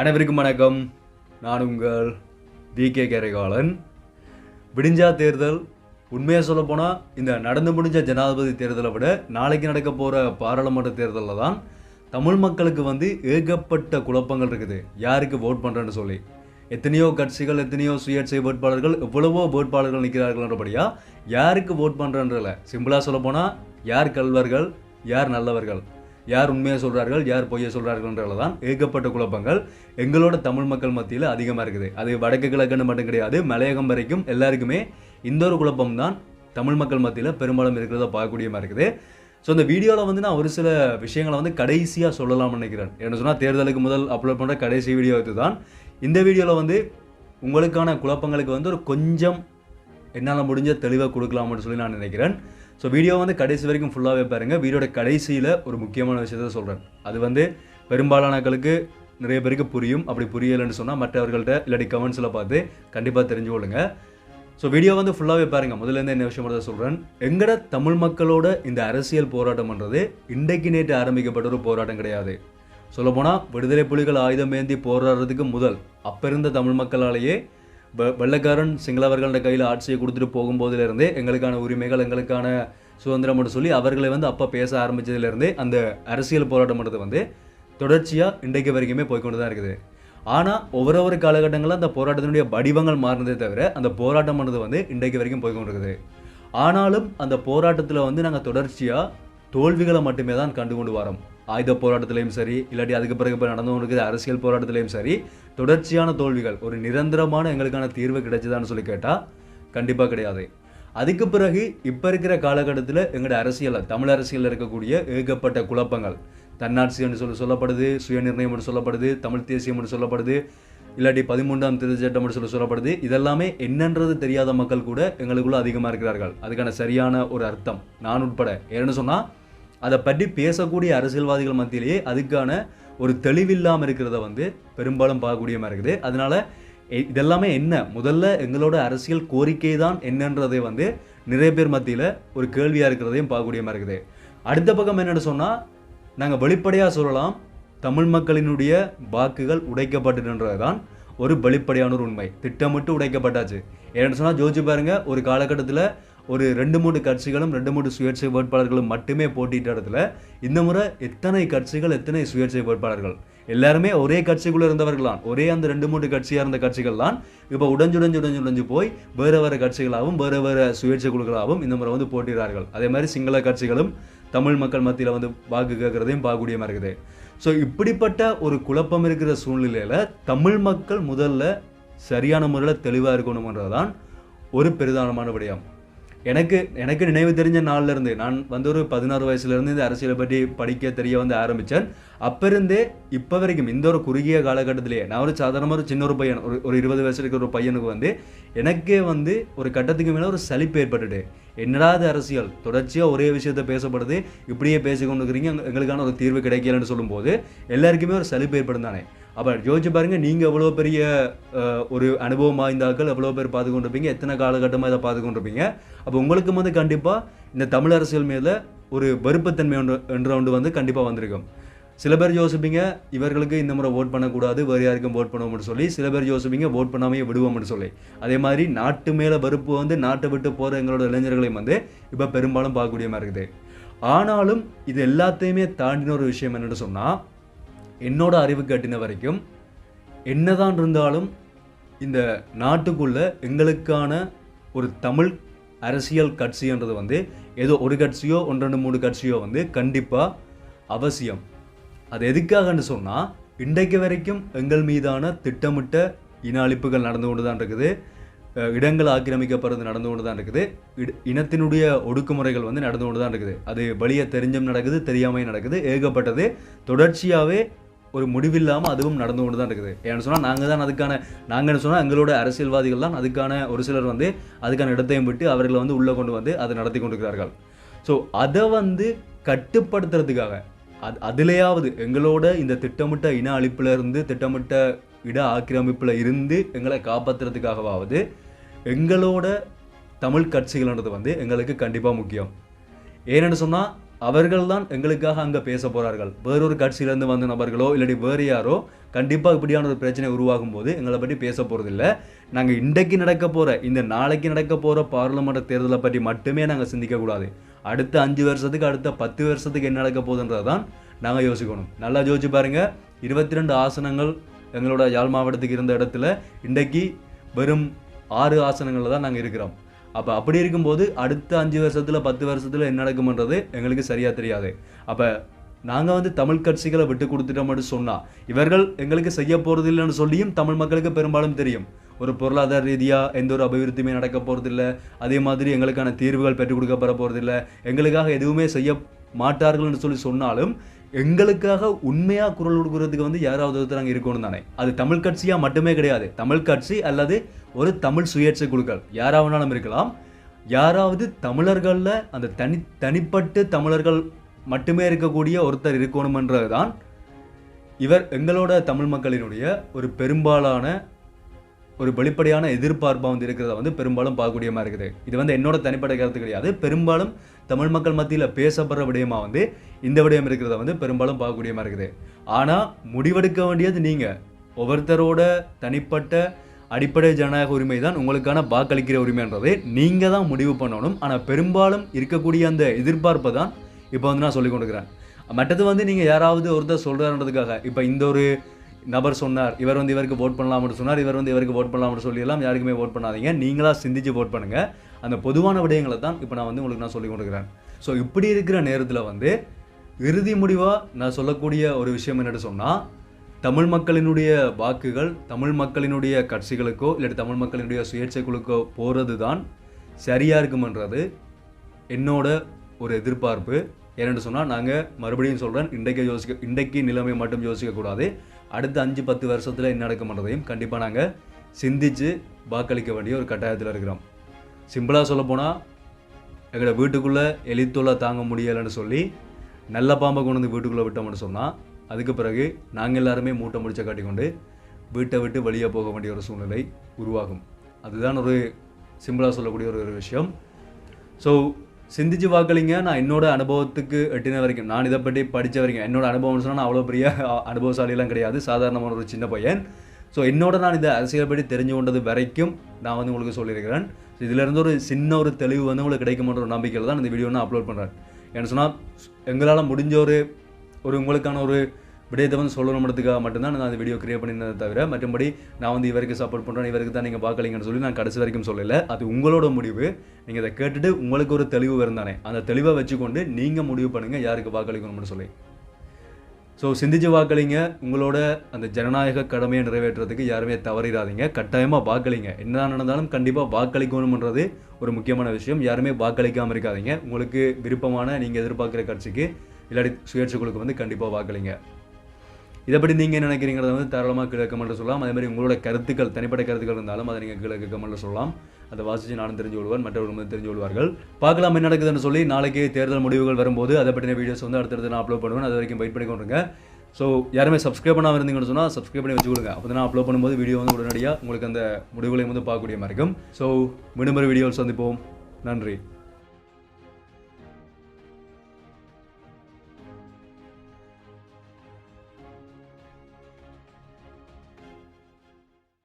அனைவருக்கும் வணக்கம். நான் உங்கள் வி.கே. கரைகாலன். விடிஞ்சா தேர்தல் உண்மையாக சொல்ல போனால் இந்த நடந்து முடிஞ்ச ஜனாதிபதி தேர்தலை விட நாளைக்கு நடக்க போகிற பாராளுமன்ற தேர்தலில் தான் தமிழ் மக்களுக்கு ஏகப்பட்ட குழப்பங்கள் இருக்குது. யாருக்கு ஓட் பண்ணுறேன்னு சொல்லி எத்தனையோ கட்சிகள், எத்தனையோ சுயேட்சை வேட்பாளர்கள், எவ்வளவோ வேட்பாளர்கள் நிற்கிறார்கள்ன்றபடியா யாருக்கு ஓட் பண்ணுறன்றல சிம்பிளாக சொல்ல போனால் யார் கல்வர்கள், யார் நல்லவர்கள், யார் உண்மையை சொல்கிறார்கள், யார் பொய்யை சொல்கிறார்கள்ன்றதுல தான் ஏகப்பட்ட குழப்பங்கள் எங்களோட தமிழ் மக்கள் மத்தியில் அதிகமாக இருக்குது. அது வடக்கு கிழக்குன்னு மட்டும் கிடையாது, மலையகம் வரைக்கும் எல்லாருக்குமே இந்த ஒரு குழப்பம் தான் தமிழ் மக்கள் மத்தியில் பெரும்பாலும் இருக்கிறத பார்க்கக்கூடியமாக இருக்குது. ஸோ இந்த வீடியோவில் நான் ஒரு சில விஷயங்களை கடைசியாக சொல்லலாம்னு நினைக்கிறேன். என்ன சொன்னால் தேர்தலுக்கு முதல் அப்லோட் பண்ணுற கடைசி வீடியோ இது தான். இந்த வீடியோவில் உங்களுக்கான குழப்பங்களுக்கு ஒரு கொஞ்சம் என்னால் முடிஞ்ச தெளிவாக கொடுக்கலாம்னு சொல்லி நான் நினைக்கிறேன். ஸோ வீடியோ கடைசி வரைக்கும் ஃபுல்லாகவே பாருங்கள். வீடியோட கடைசியில் ஒரு முக்கியமான விஷயத்த சொல்கிறேன். அது பெரும்பாலானக்களுக்கு நிறைய பேருக்கு புரியும். அப்படி புரியலைன்னு சொன்னால் மற்றவர்கள்ட்ட இல்லாட்டி கமெண்ட்ஸில் பார்த்து கண்டிப்பாக தெரிஞ்சுக்கொள்ளுங்க. ஸோ வீடியோ ஃபுல்லாகவே பாருங்கள். முதலேருந்து என்ன விஷயம் தான் சொல்கிறேன். எங்கட தமிழ் மக்களோட இந்த அரசியல் போராட்டம்ன்றது இன்றைக்கு நேற்று ஆரம்பிக்கப்பட்ட ஒரு போராட்டம் கிடையாது. சொல்லப்போனால் விடுதலை புலிகள் ஆயுதம் ஏந்தி போராடுறதுக்கு முதல் அப்போ இருந்த தமிழ் மக்களாலேயே வெள்ளைக்காரன் சிங்களவர்களோட கையில் ஆட்சியை கொடுத்துட்டு போகும்போதிலிருந்தே எங்களுக்கான உரிமைகள், எங்களுக்கான சுதந்திரம் மட்டும் சொல்லி அவர்களை அப்போ பேச ஆரம்பித்ததுலேருந்தே அந்த அரசியல் போராட்டம்ன்றது தொடர்ச்சியாக இன்றைக்கு வரைக்குமே போய்கொண்டு தான் இருக்குது. ஆனால் ஒவ்வொரு காலகட்டங்களில் அந்த போராட்டத்தினுடைய வடிவங்கள் மாறினதே தவிர அந்த போராட்டம்ன்றது இன்றைக்கு வரைக்கும் போய்கொண்டு இருக்குது. ஆனாலும் அந்த போராட்டத்தில் நாங்கள் தொடர்ச்சியாக தோல்விகளை மட்டுமே தான் கண்டு கொண்டு வரோம். ஆயுத போராட்டத்திலையும் சரி, இல்லாட்டி அதுக்கு பிறகு இப்போ நடந்து கொண்டிருக்கிற அரசியல் போராட்டத்திலையும் சரி, தொடர்ச்சியான தோல்விகள். ஒரு நிரந்தரமான எங்களுக்கான தீர்வு கிடைச்சதான்னு சொல்லி கேட்டால் கண்டிப்பாக கிடையாது. அதுக்கு பிறகு இப்போ இருக்கிற காலகட்டத்தில் எங்களோட அரசியலில், தமிழ் அரசியலில் இருக்கக்கூடிய ஏகப்பட்ட குழப்பங்கள், தன்னாட்சி என்று சொல்லப்படுது, சுயநிர்ணயம் என்று சொல்லப்படுது, தமிழ் தேசியம் என்று சொல்லப்படுது, இல்லாட்டி 13ஆம் திருச்சட்டம் என்று சொல்லப்படுது. இதெல்லாமே என்னன்றது தெரியாத மக்கள் கூட எங்களுக்குள்ள அதிகமாக இருக்கிறார்கள். அதுக்கான சரியான ஒரு அர்த்தம் நான் உட்பட ஏன்னு சொன்னால் அதை பற்றி பேசக்கூடிய அரசியல்வாதிகள் மத்தியிலேயே அதுக்கான ஒரு தெளிவில்லாமல் இருக்கிறத பெரும்பாலும் பார்க்கக்கூடிய மாதிரி இருக்குது. அதனால இதெல்லாமே என்ன, முதல்ல எங்களோட அரசியல் கோரிக்கை தான் என்னன்றதை நிறைய பேர் மத்தியில் ஒரு கேள்வியாக இருக்கிறதையும் பார்க்கக்கூடிய மாதிரி இருக்குது. அடுத்த பக்கம் என்னென்னு சொன்னால் நாங்கள் வெளிப்படையாக சொல்லலாம், தமிழ் மக்களினுடைய வாக்குகள் உடைக்கப்பட்டுன்றது தான் ஒரு வெளிப்படையான ஒரு உண்மை. திட்டமிட்டு உடைக்கப்பட்டாச்சு. ஏன்னு சொன்னால் ஜோதிச்சு பாருங்க, ஒரு காலகட்டத்தில் ஒரு 2-3 கட்சிகளும் 2-3 சுயேட்சை வேட்பாளர்களும் மட்டுமே போட்டிட்ட இடத்துல இந்த முறை எத்தனை கட்சிகள், எத்தனை சுயேட்சை வேட்பாளர்கள், எல்லாருமே ஒரே கட்சிக்குள்ளே இருந்தவர்களான், ஒரே அந்த 2-3 கட்சியாக இருந்த கட்சிகள் தான் இப்போ உடைஞ்சு போய் வேறு கட்சிகளாகவும் வேறு சுயேட்சை குழுக்களாகவும் இந்த முறை போட்டிடுறார்கள். அதே மாதிரி சிங்கள கட்சிகளும் தமிழ் மக்கள் மத்தியில் வாக்கு கேட்குறதையும் பார்க்கக்கூடிய மாதிரி இருக்குது. ஸோ இப்படிப்பட்ட ஒரு குழப்பம் இருக்கிற சூழ்நிலையில் தமிழ் மக்கள் முதல்ல சரியான முறையில் தெளிவாக இருக்கணும்ன்றது தான் ஒரு பிரதானமான விடயம். எனக்கு நினைவு தெரிஞ்ச நாள்லேருந்து, நான் ஒரு 16 வயசுலேருந்து இந்த அரசியலை பற்றி படிக்க தெரிய ஆரம்பித்தேன். அப்போ இருந்தே இப்போ வரைக்கும் இந்த ஒரு குறுகிய காலகட்டத்திலேயே நான் ஒரு சாதாரணமாக ஒரு சின்ன ஒரு பையன், ஒரு 20 வயசு இருக்கிற ஒரு பையனுக்கு எனக்கே ஒரு கட்டத்துக்கு மேலே ஒரு சலிப்பு ஏற்பட்டுட்டு, என்னடா அது அரசியல் தொடர்ச்சியாக ஒரே விஷயத்தை பேசப்படுது, இப்படியே பேசிக்கொண்டு இருக்கிறீங்க, எங்களுக்கான ஒரு தீர்வு கிடைக்கலன்னு சொல்லும்போது எல்லாருக்குமே ஒரு சலிப்பு ஏற்படும் தானே. அப்போ யோசிச்சு பாருங்கள், நீங்கள் எவ்வளோ பெரிய ஒரு அனுபவம் வாய்ந்தாக்கள், எவ்வளோ பேர் பார்த்து கொண்டிருப்பீங்க, எத்தனை காலகட்டமாக இதை பார்த்து கொண்டிருப்பீங்க. அப்போ உங்களுக்கு கண்டிப்பாக இந்த தமிழ் அரசியல் மேலே ஒரு வெறுப்புத்தன்மை ஒன்று கண்டிப்பாக வந்திருக்கும். சில பேர் யோசிப்பீங்க இவர்களுக்கு இந்த முறை ஓட் பண்ணக்கூடாது, வேறு யாருக்கும் ஓட் பண்ணுவோம்னு சொல்லி. சில பேர் யோசிப்பீங்க ஓட் பண்ணாமையே விடுவோம்னு சொல்லி. அதே மாதிரி நாட்டு மேலே வெறுப்பு நாட்டை விட்டு போகிற எங்களோட இளைஞர்களையும் இப்போ பெரும்பாலும் பார்க்கக்கூடிய மாதிரி இருக்குது. ஆனாலும் இது எல்லாத்தையுமே தாண்டின ஒரு விஷயம் என்னென்னு சொன்னால், என்னோட அறிவு கட்டின வரைக்கும் என்னதான் இருந்தாலும் இந்த நாட்டுக்குள்ள எங்களுக்கான ஒரு தமிழ் அரசியல் கட்சின்றது ஏதோ ஒரு கட்சியோ 1-2-3 கட்சியோ கண்டிப்பாக அவசியம். அது எதுக்காகன்னு சொன்னால், இன்றைக்கு வரைக்கும் எங்கள் மீதான திட்டமிட்ட இன அழிப்புகள் நடந்து கொண்டு தான் இருக்குது, இடங்கள் ஆக்கிரமிக்கப்படுறது நடந்து கொண்டு தான் இருக்குது, இனத்தினுடைய ஒடுக்குமுறைகள் நடந்து கொண்டு தான் இருக்குது. அது வெளியே தெரிஞ்சும் நடக்குது, தெரியாமையும் நடக்குது, ஏகப்பட்டது தொடர்ச்சியாகவே ஒரு முடிவில்லாமல் அதுவும் நடந்து கொண்டு தான் இருக்குது. ஏன்னு சொன்னால் நாங்கள் சொன்னால் எங்களோட அரசியல்வாதிகள் தான் அதுக்கான ஒரு சிலர் அதுக்கான இடத்தையும் விட்டு அவர்களை உள்ளே கொண்டு அதை நடத்தி கொண்டிருக்கிறார்கள். ஸோ அதை கட்டுப்படுத்துறதுக்காக அதுலேயாவது எங்களோட இந்த திட்டமிட்ட இன அழிப்பில் இருந்து, திட்டமிட்ட இட ஆக்கிரமிப்பில் இருந்து எங்களை காப்பாற்றுறதுக்காகவாவது எங்களோட தமிழ் கட்சிகள்ன்றது எங்களுக்கு கண்டிப்பாக முக்கியம். ஏன்னு சொன்னால் அவர்கள் தான் எங்களுக்காக அங்கே பேச போகிறார்கள். வேறொரு கட்சியிலேருந்து வந்த நபர்களோ இல்லாட்டி வேறு யாரோ கண்டிப்பாக இப்படியான ஒரு பிரச்சனை உருவாகும் போது எங்களை பற்றி பேச போகிறதில்ல. நாங்கள் இன்றைக்கு நடக்க போகிற இந்த நாளைக்கு நடக்க போகிற பாராளுமன்ற தேர்தலை பற்றி மட்டுமே நாங்கள் சிந்திக்கக்கூடாது. அடுத்த 5 வருஷத்துக்கு அடுத்த 10 வருஷத்துக்கு என்ன நடக்க போகுதுன்றது தான் நாங்கள் யோசிக்கணும். நல்லா யோசிச்சு பாருங்கள். 22 ஆசனங்கள் எங்களோட யாழ் மாவட்டத்துக்கு இருந்த இடத்துல இன்றைக்கு வெறும் 6 ஆசனங்களில் தான் நாங்கள் இருக்கிறோம். அப்போ அப்படி இருக்கும்போது அடுத்த 5 வருஷத்தில் 10 வருஷத்தில் என்ன நடக்கும்ன்றது எங்களுக்கு சரியாக தெரியாது. அப்போ நாங்கள் தமிழ் கட்சிகளை விட்டு கொடுத்துட்டோம்னு சொன்னால் இவர்கள் எங்களுக்கு செய்ய போகிறது இல்லைன்னு சொல்லியும் தமிழ் மக்களுக்கு பெரும்பாலும் தெரியும். ஒரு பொருளாதார ரீதியாக எந்த ஒரு அபிவிருத்தியுமே நடக்க போகிறதில்ல. அதே மாதிரி எங்களுக்கான தீர்வுகள் பெற்றுக் கொடுக்கப்பட போகிறதில்ல. எங்களுக்காக எதுவுமே செய்ய மாட்டார்கள்னு சொன்னாலும் எங்களுக்காக உண்மையாக குரல் கொடுக்கறதுக்கு யாராவது ஒருத்தர் அங்கே இருக்கணும் தானே. அது தமிழ் கட்சியாக மட்டுமே கிடையாது. தமிழ் கட்சி அல்லது ஒரு தமிழ் சுயேட்சை குழுக்கள் யாராவனாலும் இருக்கலாம். யாராவது தமிழர்களில் அந்த தனிப்பட்டு தமிழர்கள் மட்டுமே இருக்கக்கூடிய ஒருத்தர் இருக்கணுமன்றது தான் இவர் எங்களோட தமிழ் மக்களினுடைய ஒரு பெரும்பாலான ஒரு வெளிப்படையான எதிர்பார்ப்பாக இருக்கிறத பெரும்பாலும் பார்க்கக்கூடிய மாதிரி இருக்குது. இது என்னோட தனிப்பட்ட கருத்து கிடையாது. பெரும்பாலும் தமிழ் மக்கள் மத்தியில் பேசப்படுற விடயமாக இந்த விடயம் இருக்கிறத பெரும்பாலும் பார்க்கக்கூடிய மாதிரி இருக்குது. ஆனால் முடிவெடுக்க வேண்டியது நீங்கள். ஒவ்வொருத்தரோட தனிப்பட்ட அடிப்படை ஜனநாயக உரிமை தான் உங்களுக்கான வாக்களிக்கிற உரிமைன்றது நீங்கள் தான் முடிவு பண்ணணும். ஆனால் பெரும்பாலும் இருக்கக்கூடிய அந்த எதிர்பார்ப்பை தான் இப்போ நான் சொல்லிக் கொண்டுக்கிறேன். மற்றது நீங்கள் யாராவது ஒருத்தர் சொல்கிறாருன்றதுக்காக இப்போ இந்த ஒரு நபர் சொன்னார் இவர் இவருக்கு ஓட் பண்ணலாம்னு சொன்னார், இவர் இவருக்கு ஓட் பண்ணலாம்னு சொல்லியெல்லாம் யாருக்குமே ஓட் பண்ணாதீங்க. நீங்களாக சிந்திச்சு ஓட் பண்ணுங்கள். அந்த பொதுவான விடயங்களை தான் இப்போ நான் உங்களுக்கு நான் சொல்லிக் கொண்டுக்கிறேன். ஸோ இப்படி இருக்கிற நேரத்தில் இறுதி முடிவாக நான் சொல்லக்கூடிய ஒரு விஷயம் என்னென்னு சொன்னால், தமிழ் மக்களினுடைய வாக்குகள் தமிழ் மக்களினுடைய கட்சிகளுக்கோ இல்லாட்டி தமிழ் மக்களினுடைய சுயேட்சை குழுக்கோ போகிறது தான் சரியாக இருக்குமன்றது என்னோட ஒரு எதிர்பார்ப்பு. ஏன்னு சொன்னால் நாங்கள் மறுபடியும் சொல்கிறேன், இன்றைக்கு நிலைமை மட்டும் யோசிக்கக்கூடாது. அடுத்த 5-10 வருஷத்தில் என்ன நடக்கும்ன்றதையும் கண்டிப்பாக நாங்கள் சிந்தித்து வாக்களிக்க வேண்டிய ஒரு கட்டாயத்தில் இருக்கிறோம். சிம்பிளாக சொல்லப்போனால் எங்களோட வீட்டுக்குள்ளே எலித்தொல்லை தாங்க முடியலைன்னு சொல்லி நல்ல பாம்பை கொண்டு வந்து வீட்டுக்குள்ளே விட்டோம்னு சொன்னால் அதுக்கு பிறகு நாங்கள் எல்லாருமே மூட்டை முடிச்ச காட்டிக்கொண்டு வீட்டை விட்டு வெளியே போக வேண்டிய ஒரு சூழ்நிலை உருவாகும். அதுதான் ஒரு சிம்பிளாக சொல்லக்கூடிய ஒரு விஷயம். ஸோ சிந்திச்சு வாக்களிங்க. நான் என்னோட அனுபவத்துக்கு எட்டின வரைக்கும், நான் இதை பற்றி படித்த வரைக்கும், என்னோட அனுபவம் சொன்னால் நான் அவ்வளோ பெரிய அனுபவசாலியெல்லாம் கிடையாது, சாதாரணமான ஒரு சின்ன பையன். ஸோ என்னோட நான் இந்த அரசியல் பற்றி தெரிஞ்சு கொண்டது வரைக்கும் நான் உங்களுக்கு சொல்லியிருக்கிறேன். ஸோ இதிலேருந்து ஒரு சின்ன ஒரு தெளிவு உங்களுக்கு கிடைக்கும்ன்ற ஒரு நம்பிக்கையில் தான் இந்த வீடியோ நான் அப்லோட் பண்ணுறேன். ஏன்னு சொன்னால் எங்களால் முடிஞ்ச ஒரு உங்களுக்கான ஒரு விடயத்தை சொல்லணுன்றதுக்காக மட்டும்தான் நான் அந்த வீடியோ கிரியேட் பண்ணினதை தவிர மற்றபடி நான் இவருக்கு சப்போர்ட் பண்ணுறேன், இவருக்கு தான் நீங்கள் பார்க்கலீங்கன்னு சொல்லி நான் கடைசி வரைக்கும் சொல்லலை. அது உங்களோட முடிவு. நீங்கள் இதை கேட்டுட்டு உங்களுக்கு ஒரு தெளிவு இருந்தானே அந்த தெளிவை வச்சுக்கொண்டு நீங்கள் முடிவு பண்ணுங்கள் யாருக்கு வாக்களிக்கணும்னு சொல்லி. ஸோ சிந்திச்சு வாக்களிங்க. உங்களோட அந்த ஜனநாயக கடமையை நிறைவேற்றுறதுக்கு யாருமே தவறிடாதீங்க. கட்டாயமாக வாக்களிங்க. என்ன நடந்தாலும் கண்டிப்பாக வாக்களிக்கணும்ன்றது ஒரு முக்கியமான விஷயம். யாருமே வாக்களிக்காமல் இருக்காதீங்க. உங்களுக்கு விருப்பமான நீங்கள் எதிர்பார்க்குற கட்சிக்கு இல்லாட்டி சுயேட்சை குழுக்கு கண்டிப்பாக வாக்களிங்க. இதை பற்றி நீங்கள் என்ன நினைக்கிறீங்கிறத தாராளமாக கீழே கமெண்ட்டில் சொல்லலாம். அதே மாதிரி உங்களோட கருத்துக்கள் தனிப்பட்ட கருத்துக்கள் இருந்தாலும் அதை நீங்கள் கீழே கமெண்ட்டில் சொல்லலாம். அதை வாசித்து நானும் தெரிஞ்சு கொள்வேன், மற்றவர்களும் தெரிஞ்சு கொள்வார்கள். பார்க்கலாம் என்ன நடக்குதுன்னு சொல்லி. நாளைக்கு தேர்தல் முடிவுகள் வரும்போது அதை பற்றின வீடியோஸ் அடுத்தடுத்து நான் அப்லோட் பண்ணுவேன். அது வரைக்கும் வெயிட் பண்ணி கொண்டுருங்க. ஸோ யாருமே சப்ஸ்கிரைப் பண்ணாமல் இருந்தீங்கன்னு சொன்னால் சப்ஸ்கிரைப் பண்ணி வச்சுக்கொடுங்க. அப்போ நான் அப்லோட் பண்ணும்போது வீடியோ உடனடியாக உங்களுக்கு அந்த முடிவுகளையும் பார்க்கக்கூடிய மாதிரி இருக்கும். ஸோ மீண்டும் ஒரு வீடியோவில் சந்திப்போம். நன்றி.